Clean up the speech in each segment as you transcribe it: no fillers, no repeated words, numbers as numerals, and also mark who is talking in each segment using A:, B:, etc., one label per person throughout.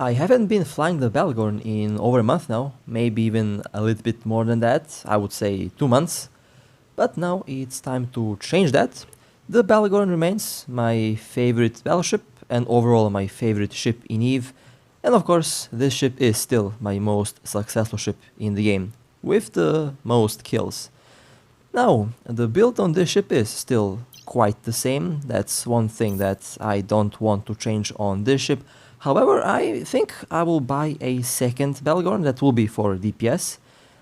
A: I haven't been flying the Balgorn in over a month now, maybe even a little bit more than that, I would say 2 months. But now it's time to change that. The Balgorn remains my favorite battleship and overall my favorite ship in EVE. And of course, this ship is still my most successful ship in the game, with the most kills. Now, the build on this ship is still quite the same. That's one thing that I don't want to change on this ship. However, I think I will buy a second Balgorn that will be for DPS.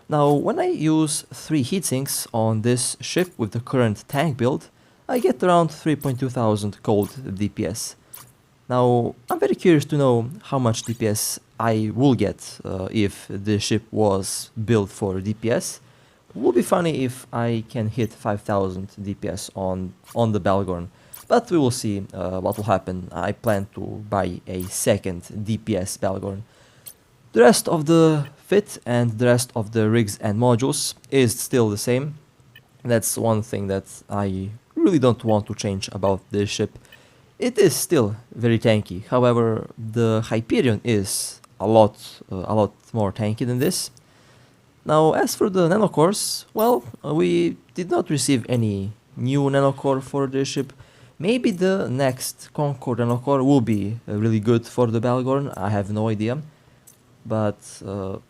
A: Now, when I use 3 heatsinks on this ship with the current tank build, I get around 3.2 thousand gold DPS. Now, I'm very curious to know how much DPS I will get if this ship was built for DPS. Would be funny if I can hit 5000 DPS on the Balgorn, but we will see what will happen. I plan to buy a second DPS Balgorn. The rest of the fit and the rest of the rigs and modules is still the same. That's one thing that I really don't want to change about this ship. It is still very tanky, however the Hyperion is a lot more tanky than this. Now, as for the nanocores, well, we did not receive any new nanocore for this ship. Maybe the next Concord nanocore will be really good for the Balgorn, I have no idea. But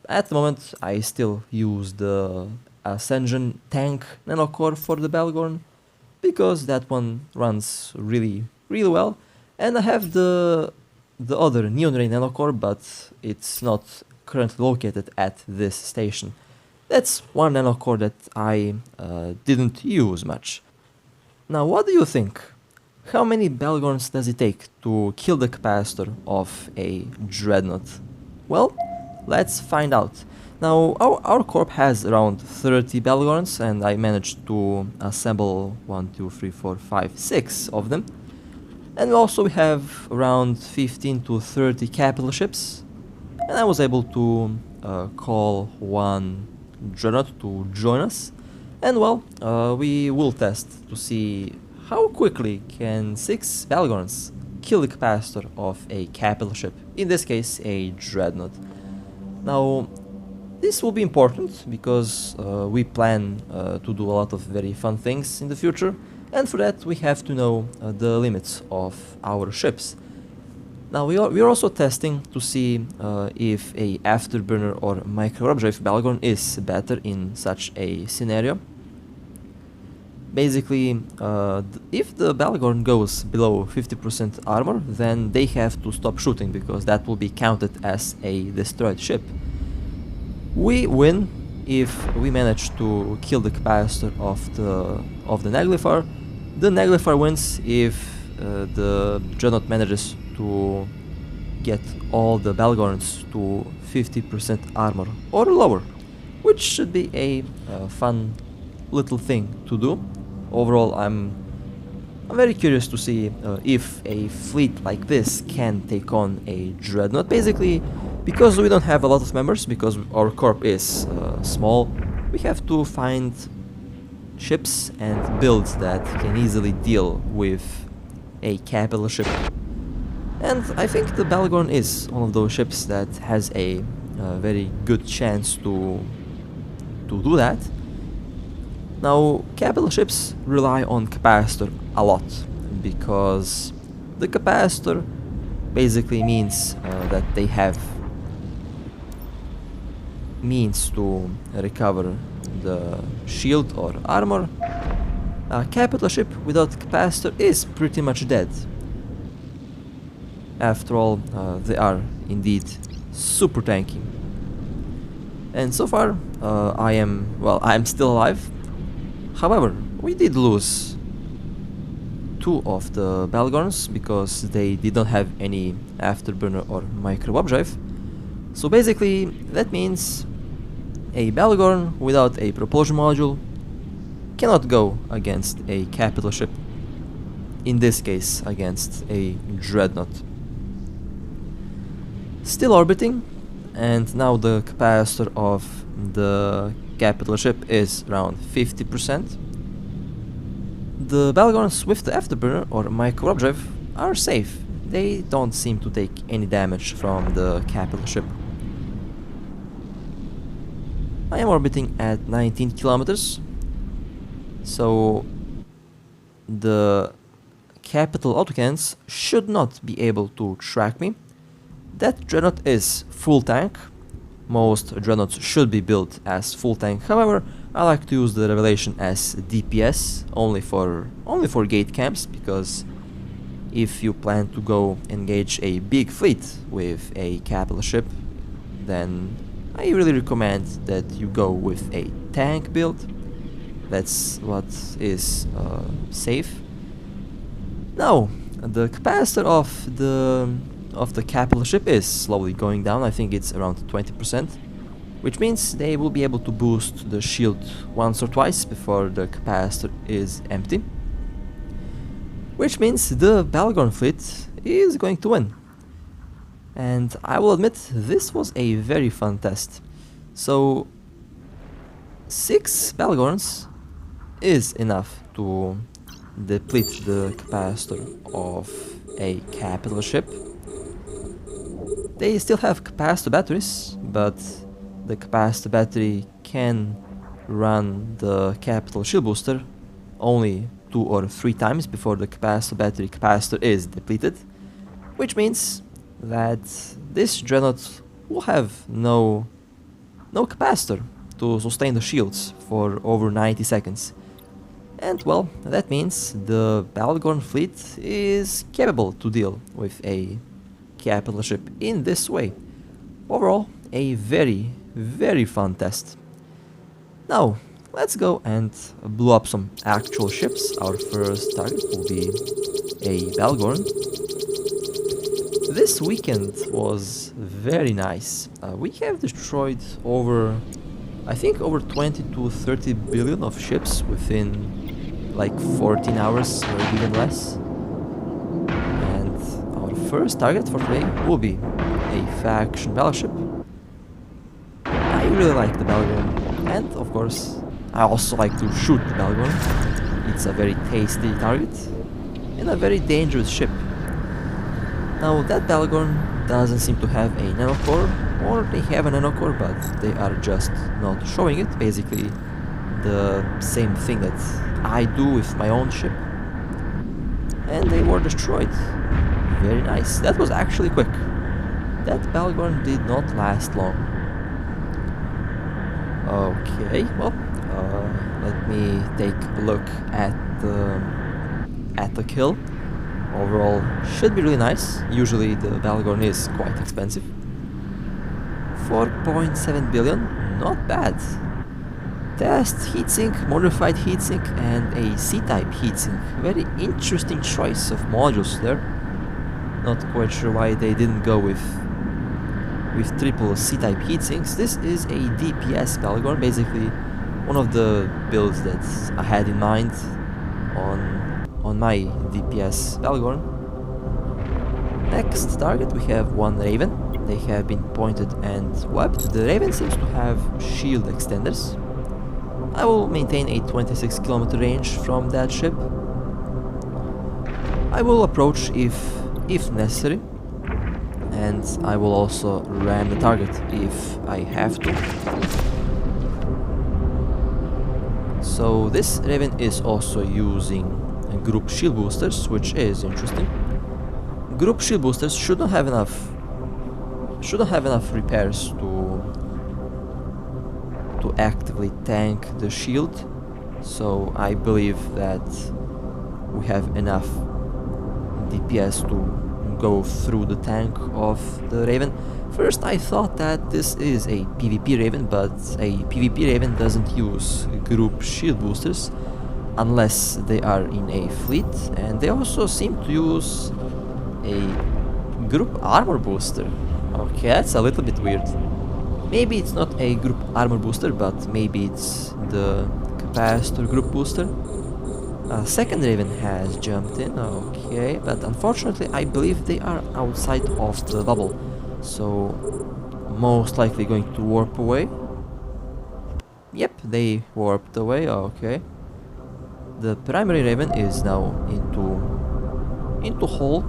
A: at the moment I still use the Ascension tank nanocore for the Balgorn, because that one runs really well. And I have the other Neon Ray nanocore, but it's not currently located at this station. That's one nanocore that I didn't use much. Now, what do you think? How many Balgorns does it take to kill the capacitor of a Dreadnought? Well, let's find out. Now, our corp has around 30 Balgorns, and I managed to assemble 1, 2, 3, 4, 5, 6 of them. And also we have around 15 to 30 capital ships, and I was able to call one Dreadnought to join us. And well, we will test to see how quickly can 6 Balgorns kill the capacitor of a capital ship, in this case a Dreadnought. Now, this will be important because we plan to do a lot of very fun things in the future, and for that we have to know the limits of our ships. Now, we are also testing to see if a afterburner or micro-warp-drive Balgorn is better in such a scenario. Basically, if the Balgorn goes below 50% armor, then they have to stop shooting, because that will be counted as a destroyed ship. We win if we manage to kill the capacitor of the Naglfar. The Naglfar wins if the Dreadnought manages to get all the Balgorns to 50% armor or lower, which should be a fun little thing to do. Overall, I'm very curious to see if a fleet like this can take on a Dreadnought. Basically, because we don't have a lot of members, because our corp is small, we have to find ships and builds that can easily deal with a capital ship. And I think the Balgorn is one of those ships that has a very good chance to do that. Now, capital ships rely on capacitor a lot, because the capacitor basically means that they have means to recover the shield or armor. A capital ship without capacitor is pretty much dead. After all, they are indeed super tanky. And so far, I'm still alive. However, we did lose 2 of the Balgorns because they did not have any afterburner or micro-warp drive. So basically, that means a Balgorn without a propulsion module cannot go against a capital ship. In this case, against a Dreadnought. Still orbiting, and now the capacitor of the capital ship is around 50%. The Balgorns with the afterburner or micro-warp drive are safe. they don't seem to take any damage from the capital ship. I am orbiting at 19 kilometers, so the capital autocannons should not be able to track me. That dreadnought is full tank. Most dreadnoughts should be built as full tank. However, I like to use the Revelation as DPS only for gate camps, because if you plan to go engage a big fleet with a capital ship, then I really recommend that you go with a tank build. That's what is safe. Now, the capacitor of the capital ship is slowly going down. I think it's around 20%, which means they will be able to boost the shield once or twice before the capacitor is empty. Which means the Balgorn fleet is going to win. And I will admit, this was a very fun test. So 6 Balgorns is enough to deplete the capacitor of a capital ship. They still have capacitor batteries, but the capacitor battery can run the capital shield booster only 2 or 3 times before the capacitor is depleted, which means that this dreadnought will have no capacitor to sustain the shields for over 90 seconds. And well, that means the Balgorn fleet is capable to deal with a capital ship in this way. Overall, a very, very fun test. Now, let's go and blow up some actual ships. Our first target will be a Balgorn. This weekend was very nice. We have destroyed I think over 20 to 30 billion of ships within like 14 hours or even less. And our first target for today will be a faction battleship. I really like the Balgorn, and of course I also like to shoot the Balgorn. It's a very tasty target and a very dangerous ship. Now that Balgorn doesn't seem to have a nanocore, or they have a nanocore but they are just not showing it. Basically the same thing that I do with my own ship. And they were destroyed. Very nice. That was actually quick. That Balgorn did not last long. Okay, well, let me take a look at the kill. Overall, should be really nice. Usually the Balgorn is quite expensive. 4.7 billion, not bad. Test heatsink, modified heatsink, and a C-type heatsink. Very interesting choice of modules there. Not quite sure why they didn't go with triple C-type heatsinks. This is a DPS Balgorn, basically one of the builds that I had in mind on my DPS Balgorn. Next target we have one Raven. They have been pointed and webbed. The Raven seems to have shield extenders. I will maintain a 26 kilometer range from that ship. I will approach if necessary, and I will also ram the target if I have to. So this Raven is also using group shield boosters, which is interesting. Group shield boosters should not have enough repairs to actively tank the shield, so I believe that we have enough DPS to go through the tank of the Raven. First I thought that this is a PvP Raven, but a PvP Raven doesn't use group shield boosters unless they are in a fleet, and they also seem to use a group armor booster. Okay, that's a little bit weird. Maybe it's not a group armor booster, but maybe it's the capacitor group booster. Second Raven has jumped in, okay, but unfortunately I believe they are outside of the bubble, so most likely going to warp away. Yep, they warped away, okay. The primary Raven is now into hull.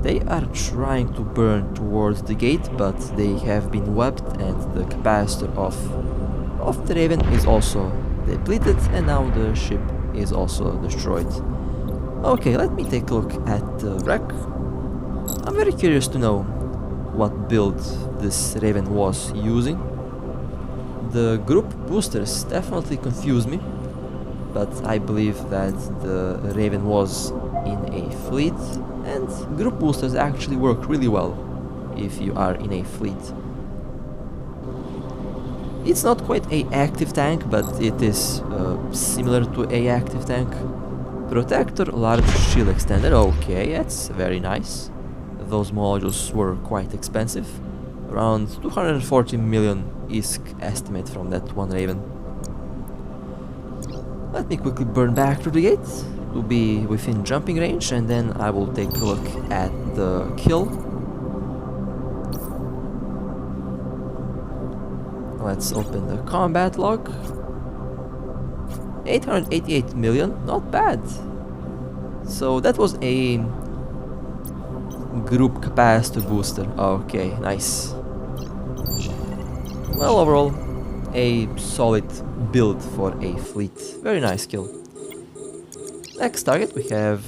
A: They are trying to burn towards the gate, but they have been webbed and the capacitor of the Raven is also depleted, and now the ship is also destroyed. Okay, let me take a look at the wreck. I'm very curious to know what build this Raven was using. The group boosters definitely confused me, but I believe that the Raven was in a fleet, and group boosters actually work really well if you are in a fleet. It's not quite a active tank, but it is similar to a active tank. Protector, large shield extender, okay, that's very nice. Those modules were quite expensive. Around 240 million ISK estimate from that one Raven. Let me quickly burn back to the gate to be within jumping range, and then I will take a look at the kill. Let's open the combat log. 888 million, not bad. So that was a group capacitor booster. Okay, nice. Well, overall, a solid build for a fleet. Very nice kill. Next target, we have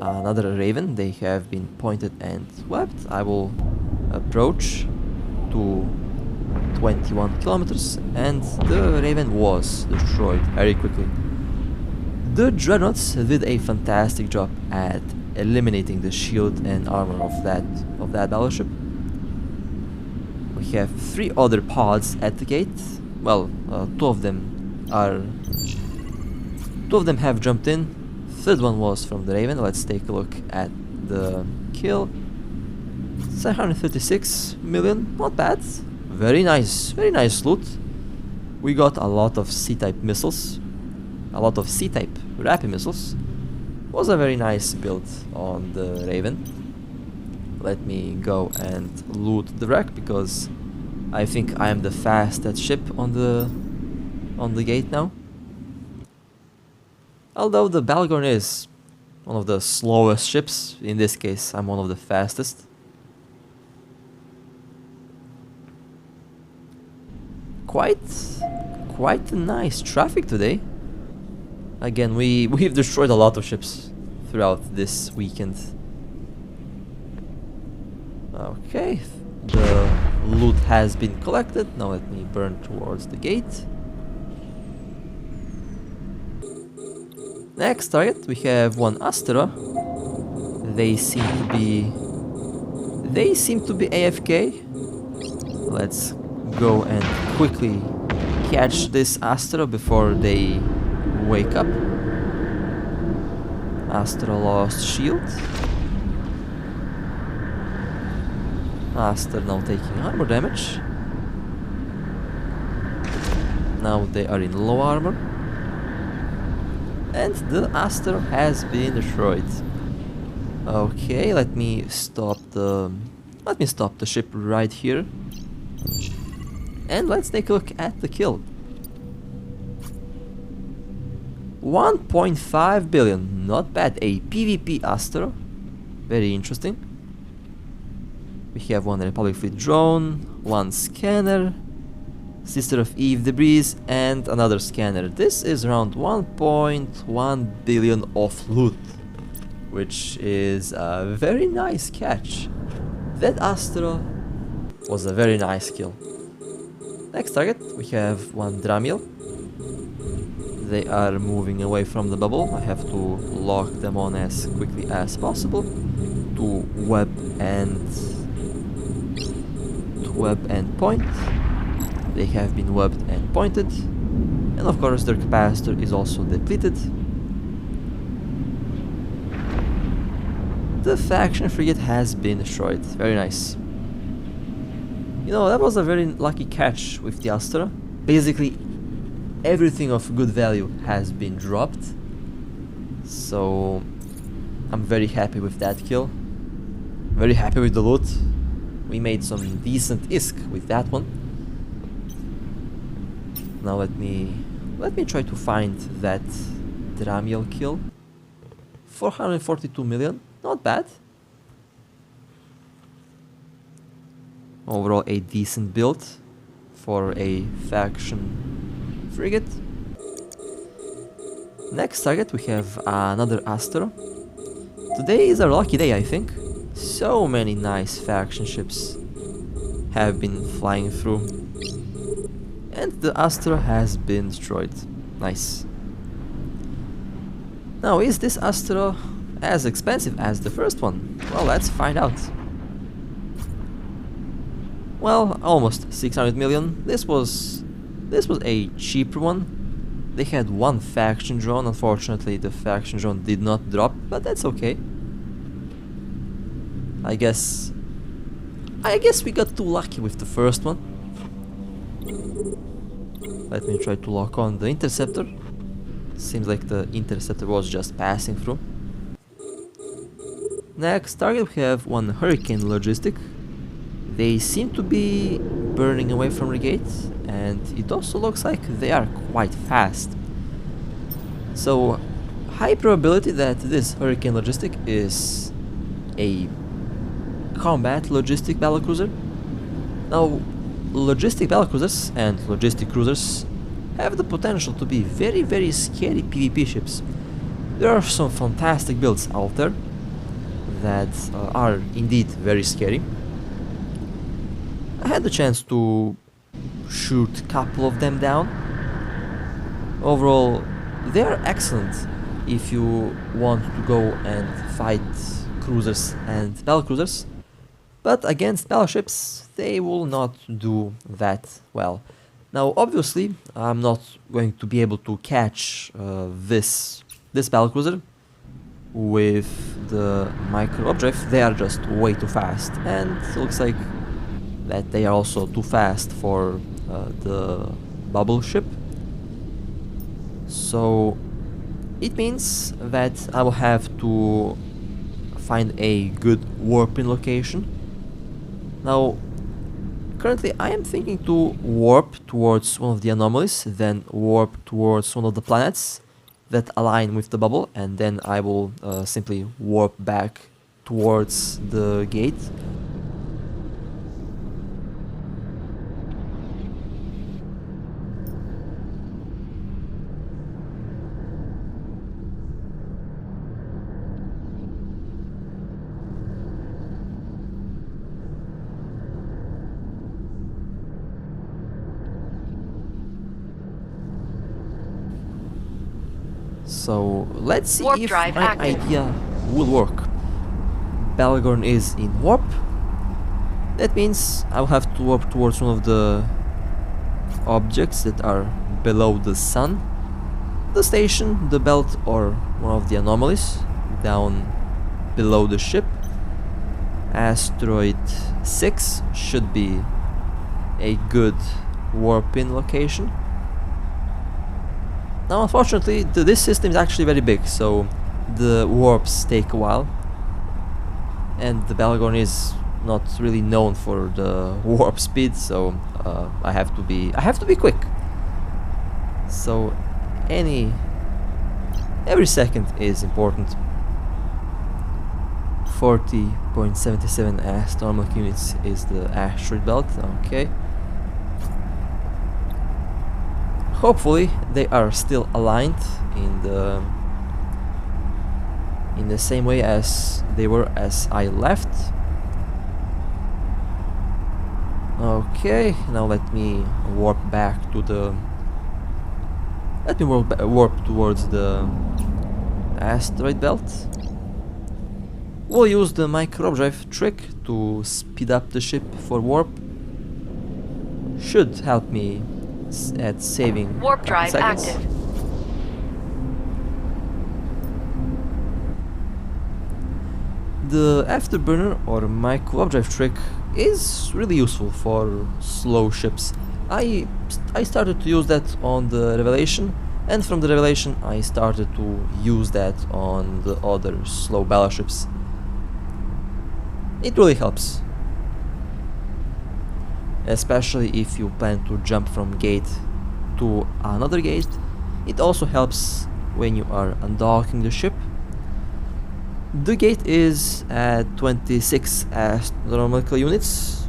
A: another Raven. They have been pointed and webbed. I will approach to 21 kilometers, and the Raven was destroyed very quickly. The Dreadnoughts did a fantastic job at eliminating the shield and armor of that battleship. We have 3 other pods at the gate. Well, two of them have jumped in. Third one was from the Raven. Let's take a look at the kill. 736 million, not bad. Very nice loot. We got a lot of C-type missiles, a lot of C-type rapid missiles. Was a very nice build on the Raven. Let me go and loot the wreck, because I think I am the fastest ship on the gate now. Although the Balgorn is one of the slowest ships, in this case I'm one of the fastest. Quite a nice traffic today. Again, we've destroyed a lot of ships throughout this weekend. Okay, the loot has been collected. Now let me burn towards the gate. Next target, we have one Astra. They seem to be AFK. Let's go and quickly catch this Astra before they wake up. Astra lost shield. Astra now taking armor damage. Now they are in low armor. And the Astra has been destroyed. Okay, let me stop the ship right here. And let's take a look at the kill. 1.5 billion, not bad. A PvP Astra, very interesting. We have one Republic Fleet drone, one scanner, Sister of Eve debris, and another scanner. This is around 1.1 billion of loot, which is a very nice catch. That Astra was a very nice kill. Next target, we have one Dramiel. They are moving away from the bubble. I have to lock them on as quickly as possible to web and point. They have been webbed and pointed, and of course their capacitor is also depleted. The faction frigate has been destroyed. Very nice. You know, that was a very lucky catch with the Astra. Basically, everything of good value has been dropped. So, I'm very happy with that kill. Very happy with the loot. We made some decent ISK with that one. Now let me try to find that Dramiel kill. 442 million, not bad. Overall, a decent build for a faction frigate. Next target, we have another Astro. Today is our lucky day, I think. So many nice faction ships have been flying through. And the Astro has been destroyed. Nice. Now, is this Astro as expensive as the first one? Well, let's find out. Well, almost 600 million. This was a cheaper one. They had one faction drone. Unfortunately, the faction drone did not drop, but that's okay. I guess we got too lucky with the first one. Let me try to lock on the interceptor. Seems like the interceptor was just passing through. Next target, we have one Hurricane Logistic. They seem to be burning away from the gate, and it also looks like they are quite fast. So, high probability that this Hurricane Logistic is a combat logistic battlecruiser. Now, logistic battlecruisers and logistic cruisers have the potential to be very, very scary PvP ships. There are some fantastic builds out there that are indeed very scary. I had the chance to shoot a couple of them down. Overall, they are excellent if you want to go and fight cruisers and battlecruisers, but against battleships they will not do that well. Now, obviously, I'm not going to be able to catch this battlecruiser with the micro updrive. They are just way too fast, and it looks like that they are also too fast for the bubble ship. So it means that I will have to find a good warping location. Now, currently I am thinking to warp towards one of the anomalies, then warp towards one of the planets that align with the bubble, and then I will simply warp back towards the gate. So let's see
B: Warp
A: if
B: drive
A: my
B: active.
A: idea will work. Balagorn is in warp. That means I'll have to warp towards one of the objects that are below the sun. The station, the belt, or one of the anomalies down below the ship. Asteroid 6 should be a good warp-in location. Now, unfortunately, this system is actually very big, so the warps take a while, and the Balagorn is not really known for the warp speed, so I have to be quick. So every second is important. 40.77 astronomical units is the asteroid belt. Okay. Hopefully they are still aligned in the same way as they were as I left. Okay, now let me warp back to the. Let me warp towards the asteroid belt. We'll use the microdrive trick to speed up the ship for warp. Should help me at saving
B: Warp drive
A: seconds.
B: active.
A: The afterburner or micro updrive trick is really useful for slow ships. I started to use that on the Revelation, and from the Revelation I started to use that on the other slow battleships. It really helps, especially if you plan to jump from gate to another gate. It also helps when you are undocking the ship. The gate is at 26 astronomical units.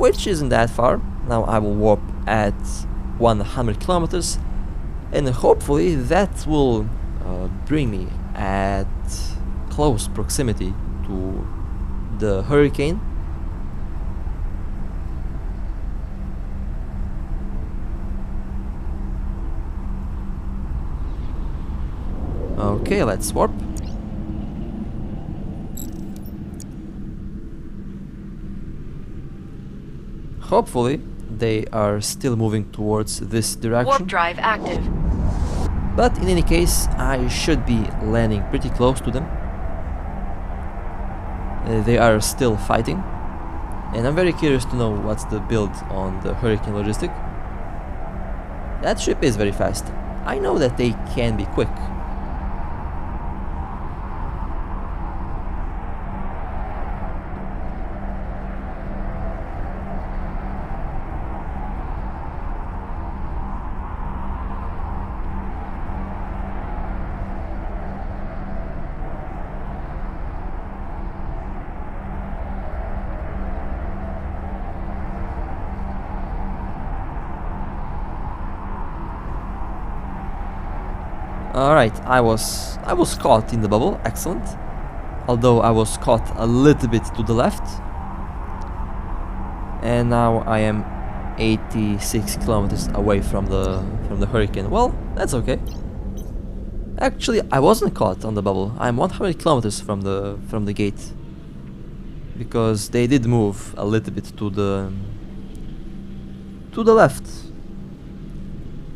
A: which isn't that far. Now I will warp at 100 kilometers, and hopefully that will bring me at close proximity to the hurricane. Okay, let's warp. Hopefully they are still moving towards this direction.
B: Warp drive active.
A: But in any case, I should be landing pretty close to them. They are still fighting, and I'm very curious to know what's the build on the Hurricane Logistic. That ship is very fast. I know that they can be quick. Alright, I was caught in the bubble, excellent. Although I was caught a little bit to the left. And now I am 86 kilometers away from the hurricane. Well, that's okay. Actually, I wasn't caught on the bubble. I'm 100 kilometers from the gate. Because they did move a little bit to the left.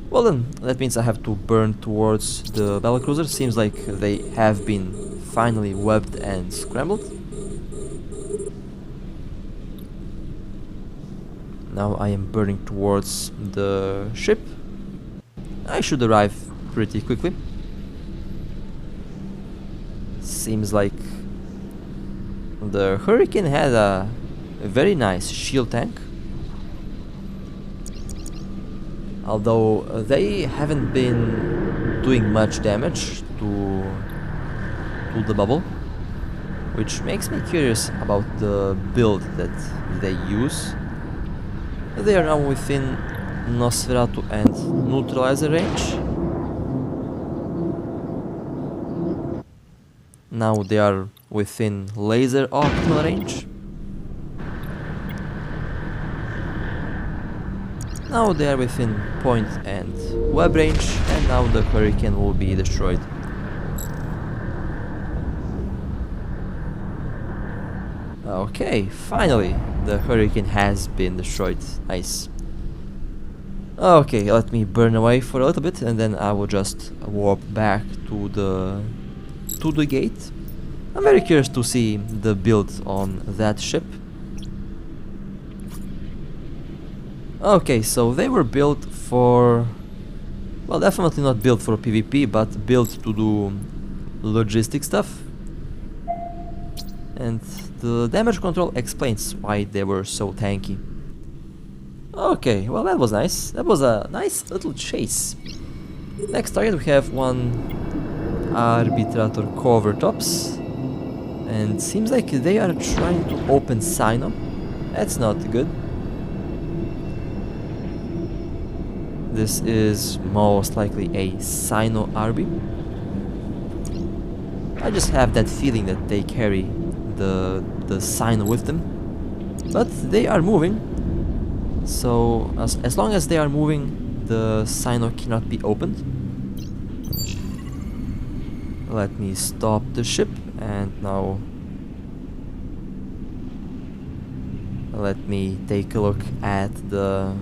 A: Well then, that means I have to burn towards the battlecruiser. Seems like they have been finally webbed and scrambled. Now I am burning towards the ship. I should arrive pretty quickly. Seems like the Hurricane had a very nice shield tank. Although they haven't been doing much damage to the bubble, which makes me curious about the build that they use. They are now within Nosferatu and Neutralizer range. Now they are within Laser Optimal range. Now they are within point and web range, and now the Hurricane will be destroyed. Okay, finally the Hurricane has been destroyed. Nice. Okay, let me burn away for a little bit, and then I will just warp back to the gate. I'm very curious to see the build on that ship. Okay, so they were built for... well, definitely not built for PvP, but built to do logistic stuff. And the damage control explains why they were so tanky. Okay, well that was nice. That was a nice little chase. Next target we have one Arbitrator Covertops. And seems like they are trying to open Sino. That's not good. This is most likely a Sino Arby. I just have that feeling that they carry the Sino with them. But they are moving. So as long as they are moving, the Sino cannot be opened. Let me stop the ship, and now let me take a look at the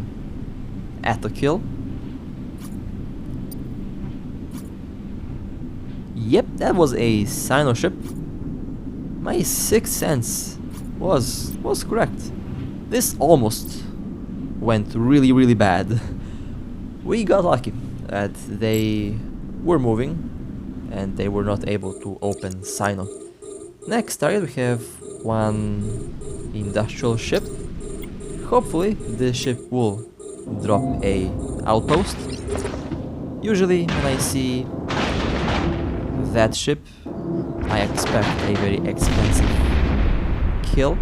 A: kill. Yep, that was a Sino ship. My sixth sense was correct. This almost went really bad. We got lucky that they were moving and they were not able to open Sino. Next target we have one industrial ship. Hopefully this ship will drop a outpost. Usually when I see that ship, I expect a very expensive kill.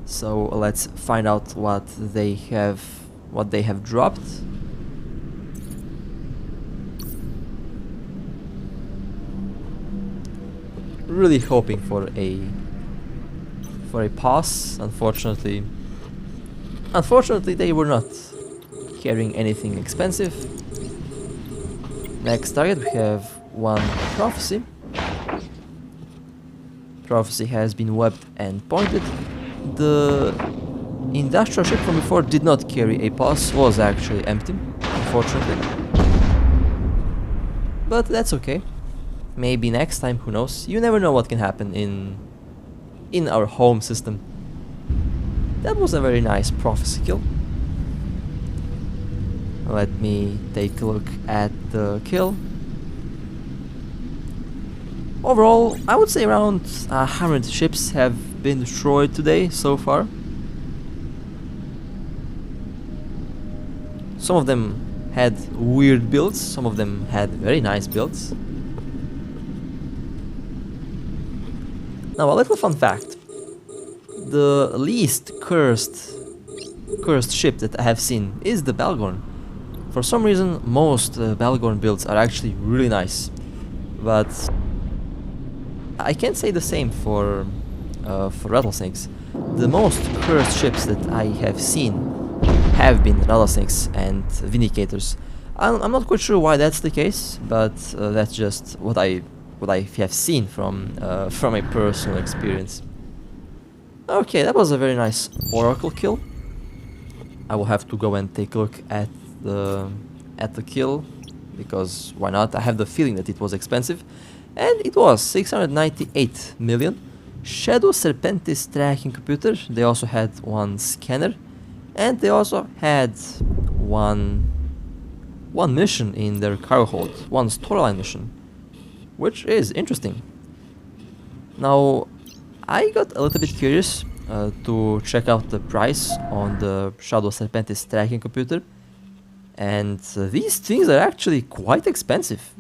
A: So let's find out what they have dropped. Really hoping for a pass. Unfortunately they were not carrying anything expensive. Next target we have one prophecy. Prophecy has been webbed and pointed. The industrial ship from before did not carry a pass, was actually empty, unfortunately. But that's okay. Maybe next time, who knows? You never know what can happen in our home system. That was a very nice prophecy kill. Let me take a look at the kill. Overall, I would say around 100 ships have been destroyed today so far. Some of them had weird builds, some of them had very nice builds. Now, a little fun fact. The least cursed ship that I have seen is the Balgorn. For some reason, most Balgorn builds are actually really nice. But I can't say the same for rattlesnakes. The most cursed ships that I have seen have been rattlesnakes and vindicators. I'm not quite sure why that's the case, but that's just what I have seen from a personal experience. Okay, that was a very nice oracle kill. I will have to go and take a look at the kill, because why not? I have the feeling that it was expensive, and it was 698 million. Shadow Serpentis tracking computer. They also had one scanner, and they also had one mission in their cargo hold, one storyline mission, which is interesting. Now, I got a little bit curious to check out the price on the Shadow Serpentis tracking computer, and these things are actually quite expensive.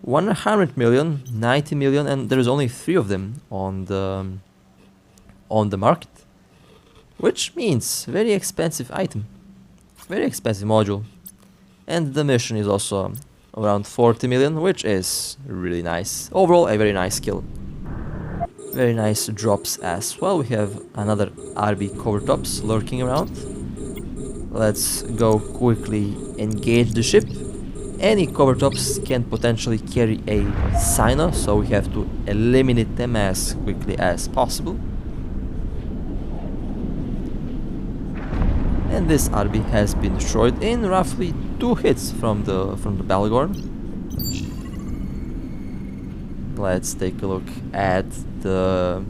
A: 100 million, 90 million, and there's only 3 of them on the market, which means very expensive item, very expensive module. And the mission is also around 40 million, which is really nice. Overall, a very nice kill. Very nice drops as well. We have another RB cover tops lurking around. Let's go quickly engage the ship. Any cover tops can potentially carry a Cyno, so we have to eliminate them as quickly as possible. And this RB has been destroyed in roughly 2 hits from the Balgorn. Let's take a look at the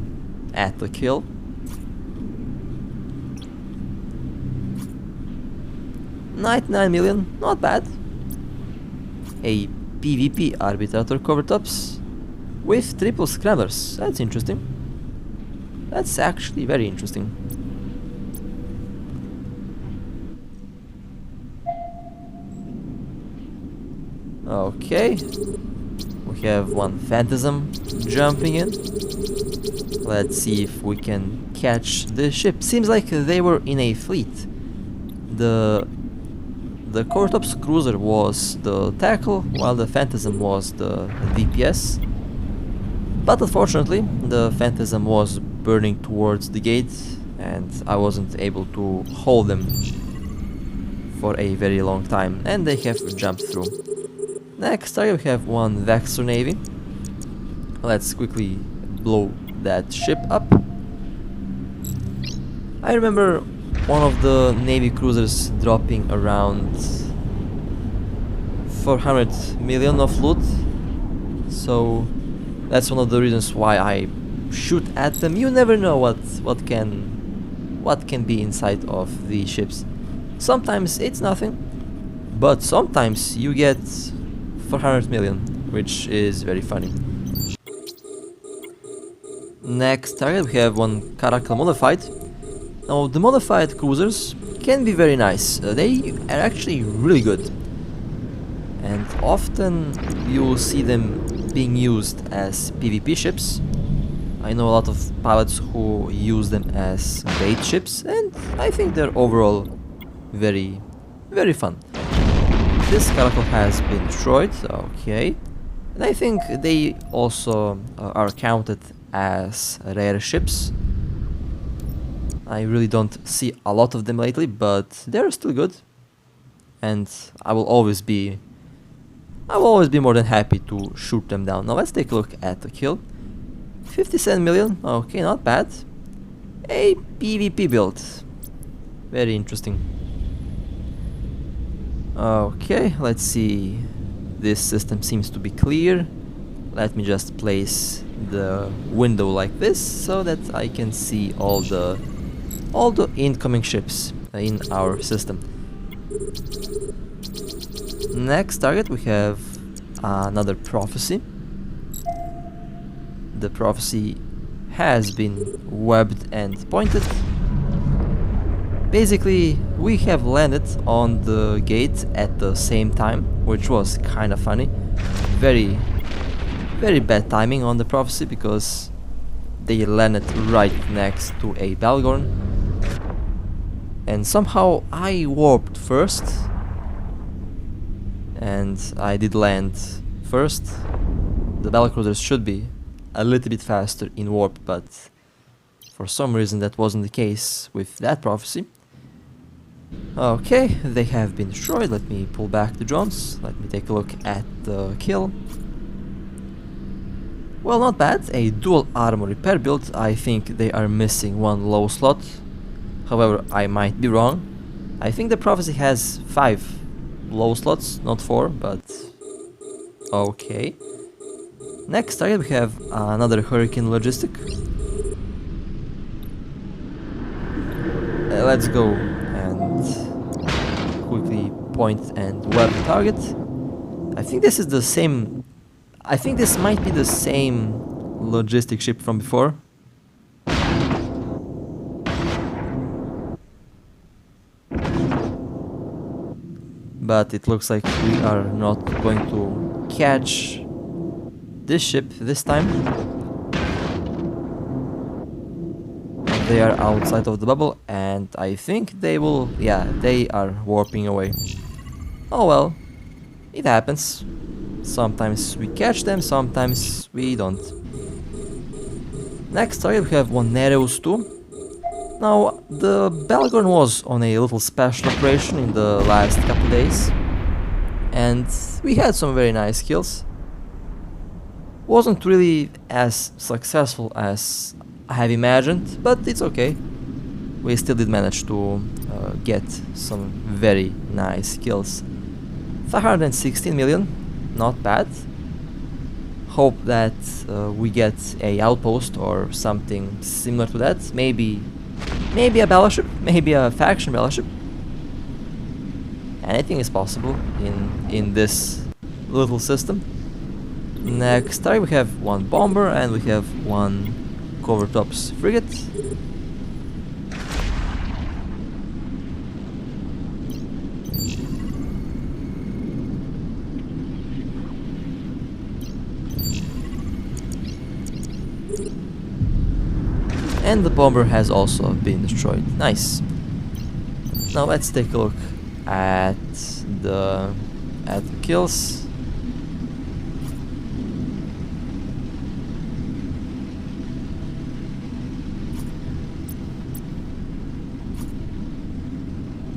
A: kill. $99 million, not bad. A PvP Arbitrator cover tops with triple scramblers. That's interesting. That's actually very interesting. Okay, we have one Phantasm jumping in. Let's see if we can catch the ship. Seems like they were in a fleet. The Cortops cruiser was the tackle, while the Phantasm was the DPS. But unfortunately, the Phantasm was burning towards the gate, and I wasn't able to hold them for a very long time, and they have jumped through. Next target we have one Vexor Navy. Let's quickly blow that ship up. I remember one of the Navy cruisers dropping around 400 million of loot, so that's one of the reasons why I shoot at them. You never know what can be inside of the ships. Sometimes it's nothing, but sometimes you get 400 million, which is very funny. Next target we have one Caracal modified. Now, the modified cruisers can be very nice. They are actually really good, and often you will see them being used as PvP ships. I know a lot of pilots who use them as bait ships, and I think they're overall very, very fun. This caracal has been destroyed, okay. And I think they also are counted as rare ships. I really don't see a lot of them lately, but they're still good. And I will always be more than happy to shoot them down. Now let's take a look at the kill. 57 million, okay, not bad. A PvP build. Very interesting. Okay, let's see. This system seems to be clear. Let me just place the window like this so that I can see all the incoming ships in our system. Next target we have another prophecy. The prophecy has been webbed and pointed. Basically, we have landed on the gate at the same time, which was kind of funny. Very, very bad timing on the prophecy because they landed right next to a Balgorn. And somehow I warped first. And I did land first. The Battlecruisers should be a little bit faster in warp, but for some reason that wasn't the case with that prophecy. Okay, they have been destroyed. Let me pull back the drones. Let me take a look at the kill. Well, not bad. A dual armor repair build. I think they are missing one low slot. However, I might be wrong. I think the prophecy has 5 low slots, not 4, but okay. Next target we have another Hurricane Logistic. Let's go and quickly point and web the target. I think this is the same. I think this might be the same logistic ship from before. But it looks like we are not going to catch this ship this time. They are outside of the bubble and I think they will, yeah, they are warping away. Oh well, it happens. Sometimes we catch them, sometimes we don't. Next target we have one Nereus 2. Now, the Balgorn was on a little special operation in the last couple days. And we had some very nice kills. Wasn't really as successful as I have imagined, but it's okay. We still did manage to get some very nice kills. 516 million, not bad. Hope that we get a outpost or something similar to that. Maybe a battleship, maybe a faction battleship. Anything is possible in this little system. Next target we have one bomber and we have one Covertops frigate. And the bomber has also been destroyed. Nice. Now let's take a look at the kills.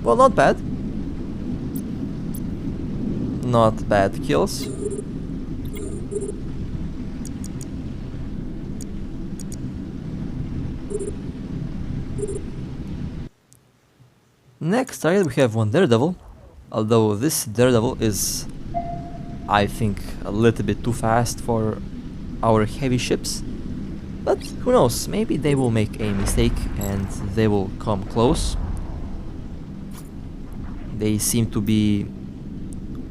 A: Well, not bad. Not bad kills. Next target we have one Daredevil, although this Daredevil is, I think, a little bit too fast for our heavy ships. But who knows, maybe they will make a mistake and they will come close. They seem to be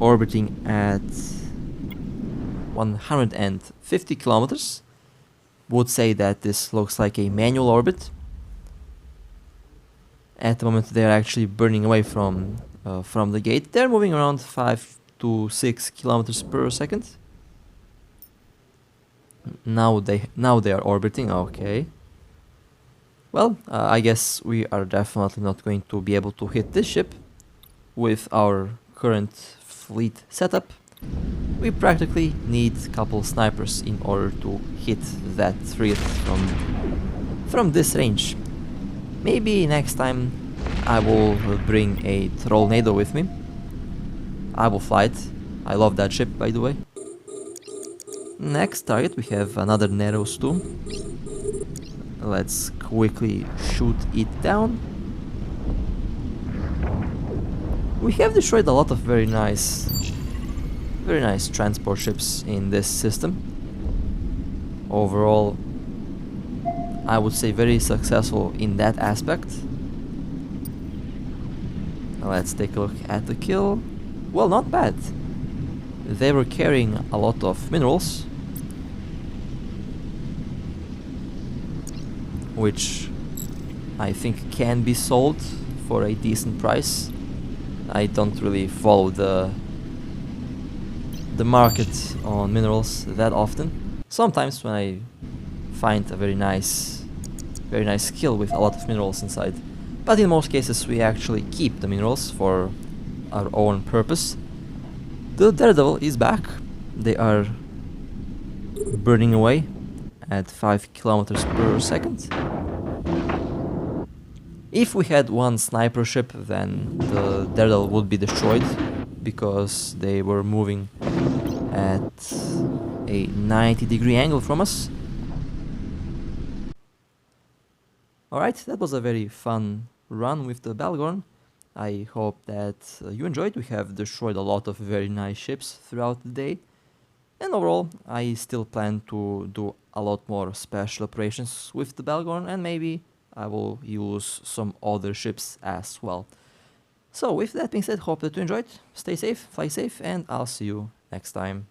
A: orbiting at 150 kilometers. Would say that this looks like a manual orbit. At the moment they are actually burning away from the gate. They're moving around 5 to 6 kilometers per second. Now they are orbiting. Okay. Well, I guess we are definitely not going to be able to hit this ship with our current fleet setup. We practically need a couple snipers in order to hit that frigate from this range. Maybe next time I will bring a Trollnado with me. I will fly it. I love that ship, by the way. Next target, we have another Neros 2. Let's quickly shoot it down. We have destroyed a lot of very nice transport ships in this system. Overall, I would say very successful in that aspect. Let's take a look at the kill. Well, not bad. They were carrying a lot of minerals, which I think can be sold for a decent price. I don't really follow the market on minerals that often. Sometimes when I find a very nice kill with a lot of minerals inside, but in most cases we actually keep the minerals for our own purpose. The Daredevil is back. They are burning away at 5 kilometers per second. If we had one sniper ship, then the Daredevil would be destroyed, because they were moving at a 90-degree angle from us. Alright, that was a very fun run with the Balgorn. I hope that you enjoyed. We have destroyed a lot of very nice ships throughout the day. And overall, I still plan to do a lot more special operations with the Balgorn, and maybe I will use some other ships as well. So with that being said, hope that you enjoyed. Stay safe, fly safe, and I'll see you next time.